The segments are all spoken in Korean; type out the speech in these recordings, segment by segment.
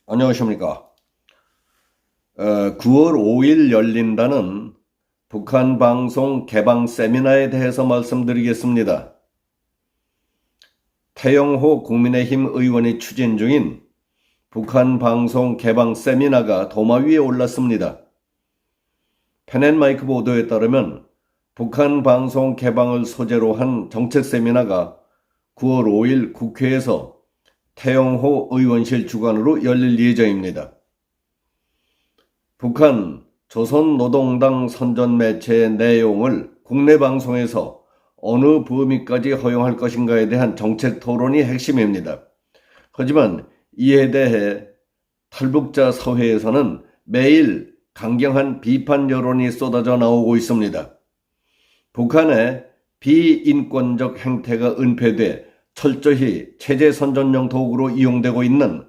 안녕하십니까. 9월 5일 열린다는 북한 방송 개방 세미나에 대해서 말씀드리겠습니다. 태영호 국민의힘 의원이 추진 중인 북한 방송 개방 세미나가 도마 위에 올랐습니다. 펜앤마이크 보도에 따르면 북한 방송 개방을 소재로 한 정책 세미나가 9월 5일 국회에서 태영호 의원실 주관으로 열릴 예정입니다. 북한 조선노동당 선전 매체의 내용을 국내 방송에서 어느 범위까지 허용할 것인가에 대한 정책 토론이 핵심입니다. 하지만 이에 대해 탈북자 사회에서는 매일 강경한 비판 여론이 쏟아져 나오고 있습니다. 북한의 비인권적 행태가 은폐돼 철저히 체제 선전용 도구로 이용되고 있는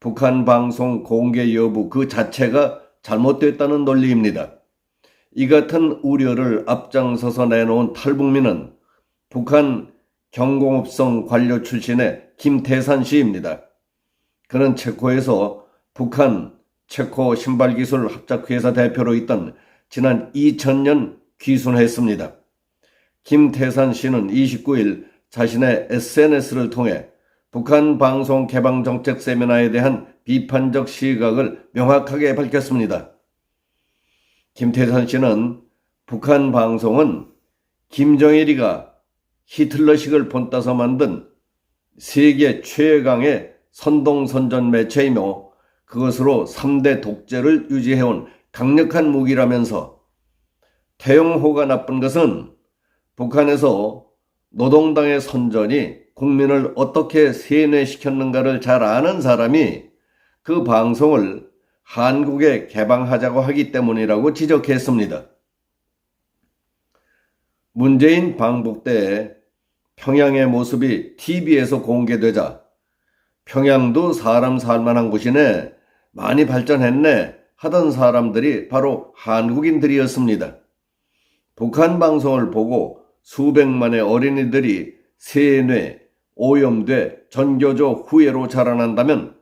북한 방송 공개 여부 그 자체가 잘못됐다는 논리입니다. 이 같은 우려를 앞장서서 내놓은 탈북민은 북한 경공업성 관료 출신의 김태산 씨입니다. 그는 체코에서 북한 체코 신발기술 합작회사 대표로 있던 지난 2000년 귀순했습니다. 김태산 씨는 29일 자신의 SNS를 통해 북한 방송 개방 정책 세미나에 대한 비판적 시각을 명확하게 밝혔습니다. 김태산 씨는 북한 방송은 김정일이가 히틀러식을 본따서 만든 세계 최강의 선동선전 매체이며 그것으로 3대 독재를 유지해온 강력한 무기라면서 태영호가 나쁜 것은 북한에서 노동당의 선전이 국민을 어떻게 세뇌시켰는가를 잘 아는 사람이 그 방송을 한국에 개방하자고 하기 때문이라고 지적했습니다. 문재인 방북 때 평양의 모습이 TV에서 공개되자 평양도 사람 살만한 곳이네, 많이 발전했네 하던 사람들이 바로 한국인들이었습니다. 북한 방송을 보고 수백만의 어린이들이 세뇌, 오염돼 전교조 후예로 자라난다면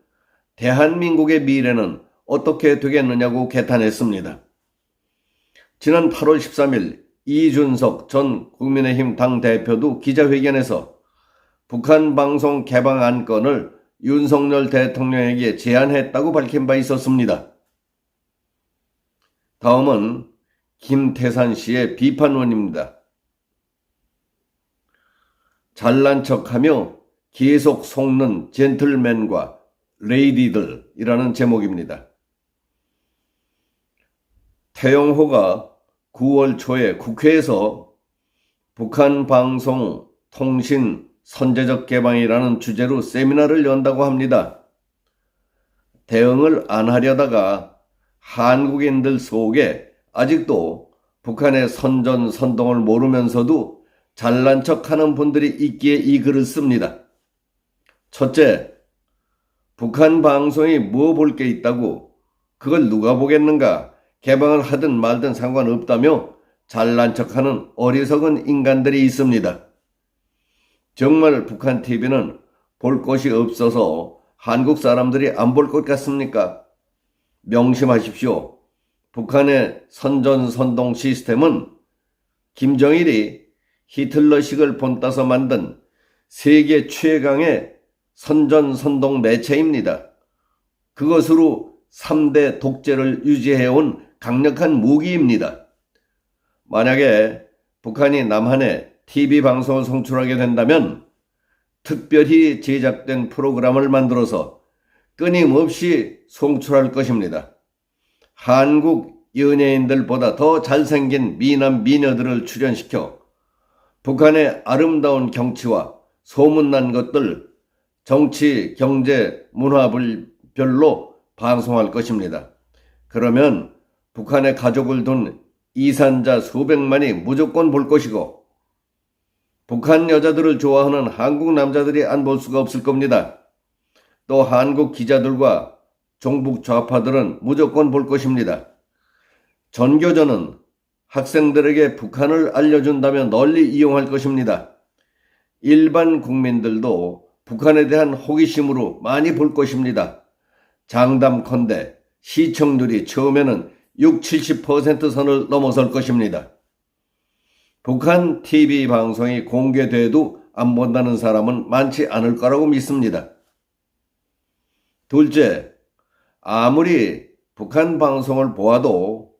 대한민국의 미래는 어떻게 되겠느냐고 개탄했습니다. 지난 8월 13일 이준석 전 국민의힘 당대표도 기자회견에서 북한 방송 개방 안건을 윤석열 대통령에게 제안했다고 밝힌 바 있었습니다. 다음은 김태산 씨의 비판원입니다. 잘난 척하며 계속 속는 젠틀맨과 레이디들이라는 제목입니다. 태영호가 9월 초에 국회에서 북한 방송 통신 선제적 개방이라는 주제로 세미나를 연다고 합니다. 대응을 안 하려다가 한국인들 속에 아직도 북한의 선전 선동을 모르면서도 잘난 척하는 분들이 있기에 이 글을 씁니다. 첫째, 북한 방송이 뭐 볼 게 있다고, 그걸 누가 보겠는가, 개방을 하든 말든 상관없다며 잘난 척하는 어리석은 인간들이 있습니다. 정말 북한 TV는 볼 것이 없어서 한국 사람들이 안 볼 것 같습니까? 명심하십시오. 북한의 선전 선동 시스템은 김정일이 히틀러식을 본따서 만든 세계 최강의 선전선동 매체입니다. 그것으로 3대 독재를 유지해온 강력한 무기입니다. 만약에 북한이 남한에 TV 방송을 송출하게 된다면 특별히 제작된 프로그램을 만들어서 끊임없이 송출할 것입니다. 한국 연예인들보다 더 잘생긴 미남 미녀들을 출연시켜 북한의 아름다운 경치와 소문난 것들, 정치, 경제, 문화별로 방송할 것입니다. 그러면 북한에 가족을 둔 이산자 수백만이 무조건 볼 것이고 북한 여자들을 좋아하는 한국 남자들이 안 볼 수가 없을 겁니다. 또 한국 기자들과 종북 좌파들은 무조건 볼 것입니다. 전교조는 학생들에게 북한을 알려준다면 널리 이용할 것입니다. 일반 국민들도 북한에 대한 호기심으로 많이 볼 것입니다. 장담컨대 시청률이 처음에는 60-70% 선을 넘어설 것입니다. 북한 TV 방송이 공개돼도 안 본다는 사람은 많지 않을 거라고 믿습니다. 둘째, 아무리 북한 방송을 보아도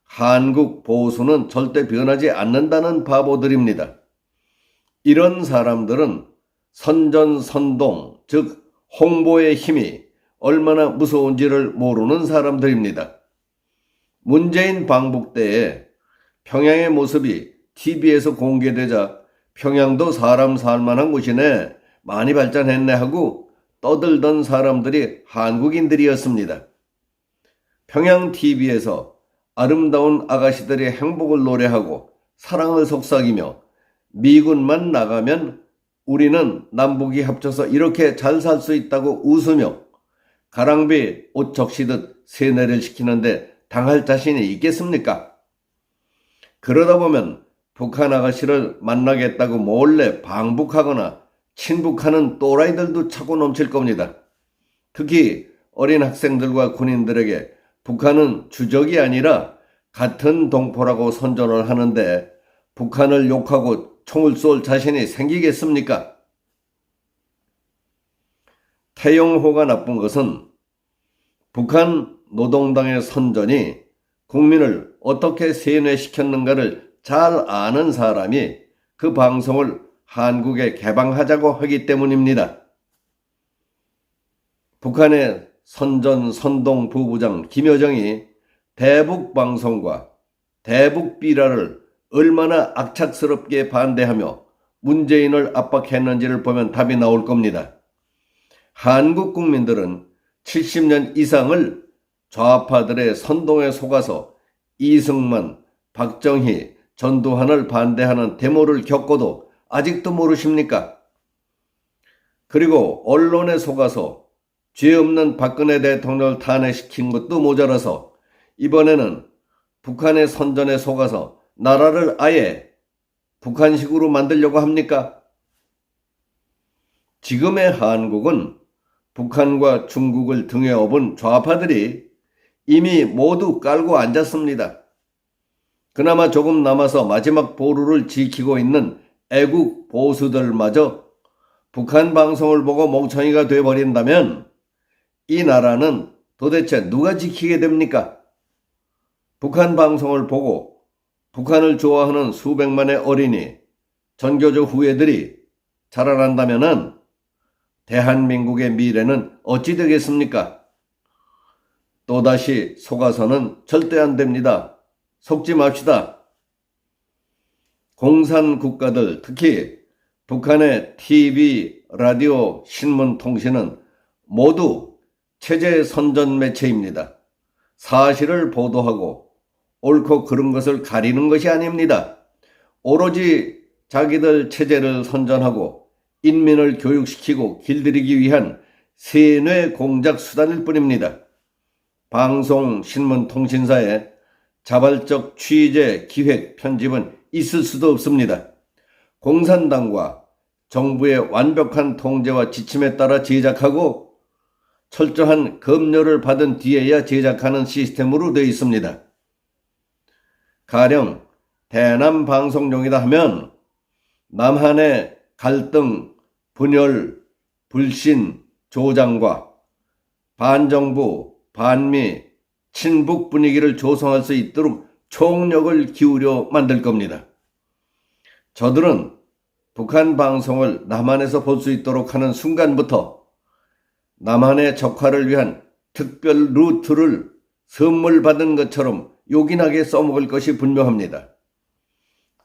한국 보수는 절대 변하지 않는다는 바보들입니다. 이런 사람들은 선전선동, 즉 홍보의 힘이 얼마나 무서운지를 모르는 사람들입니다. 문재인 방북 때에 평양의 모습이 TV에서 공개되자 평양도 사람 살만한 곳이네, 많이 발전했네 하고 떠들던 사람들이 한국인들이었습니다. 평양 TV에서 아름다운 아가씨들이 행복을 노래하고 사랑을 속삭이며 미군만 나가면 우리는 남북이 합쳐서 이렇게 잘 살 수 있다고 웃으며 가랑비 옷 적시듯 세뇌를 시키는데 당할 자신이 있겠습니까? 그러다 보면 북한 아가씨를 만나겠다고 몰래 방북하거나 친북하는 또라이들도 차고 넘칠 겁니다. 특히 어린 학생들과 군인들에게 북한은 주적이 아니라 같은 동포라고 선전을 하는데 북한을 욕하고 총을 쏠 자신이 생기겠습니까? 태영호가 나쁜 것은 북한 노동당의 선전이 국민을 어떻게 세뇌시켰는가를 잘 아는 사람이 그 방송을 한국에 개방하자고 하기 때문입니다. 북한의 선전 선동 부부장 김여정이 대북방송과 대북비라를 얼마나 악착스럽게 반대하며 문재인을 압박했는지를 보면 답이 나올 겁니다. 한국 국민들은 70년 이상을 좌파들의 선동에 속아서 이승만, 박정희, 전두환을 반대하는 데모를 겪어도 아직도 모르십니까? 그리고 언론에 속아서 죄 없는 박근혜 대통령을 탄핵시킨 것도 모자라서 이번에는 북한의 선전에 속아서 나라를 아예 북한식으로 만들려고 합니까? 지금의 한국은 북한과 중국을 등에 업은 좌파들이 이미 모두 깔고 앉았습니다. 그나마 조금 남아서 마지막 보루를 지키고 있는 애국 보수들마저 북한 방송을 보고 멍청이가 돼버린다면 이 나라는 도대체 누가 지키게 됩니까? 북한 방송을 보고 북한을 좋아하는 수백만의 어린이, 전교조 후예들이 자라난다면 대한민국의 미래는 어찌 되겠습니까? 또다시 속아서는 절대 안 됩니다. 속지 맙시다. 공산국가들, 특히 북한의 TV, 라디오, 신문, 통신은 모두 체제 선전 매체입니다. 사실을 보도하고 옳고 그른 것을 가리는 것이 아닙니다. 오로지 자기들 체제를 선전하고 인민을 교육시키고 길들이기 위한 세뇌 공작 수단일 뿐입니다. 방송, 신문, 통신사에 자발적 취재, 기획, 편집은 있을 수도 없습니다. 공산당과 정부의 완벽한 통제와 지침에 따라 제작하고 철저한 검열을 받은 뒤에야 제작하는 시스템으로 되어 있습니다. 가령 대남 방송용이다 하면 남한의 갈등, 분열, 불신, 조장과 반정부, 반미, 친북 분위기를 조성할 수 있도록 총력을 기울여 만들 겁니다. 저들은 북한 방송을 남한에서 볼 수 있도록 하는 순간부터 남한의 적화를 위한 특별 루트를 선물 받은 것처럼 요긴하게 써먹을 것이 분명합니다.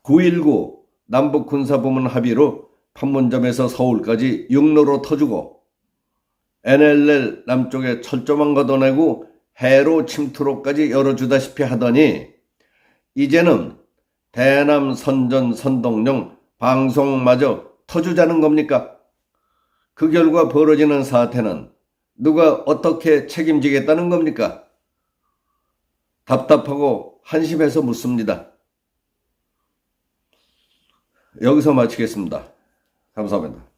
9.19 남북군사부문 합의로 판문점에서 서울까지 육로로 터주고 NLL 남쪽에 철조망 걷어내고 해로 침투로까지 열어주다시피 하더니 이제는 대남 선전 선동용 방송마저 터주자는 겁니까? 그 결과 벌어지는 사태는 누가 어떻게 책임지겠다는 겁니까? 답답하고 한심해서 묻습니다. 여기서 마치겠습니다. 감사합니다.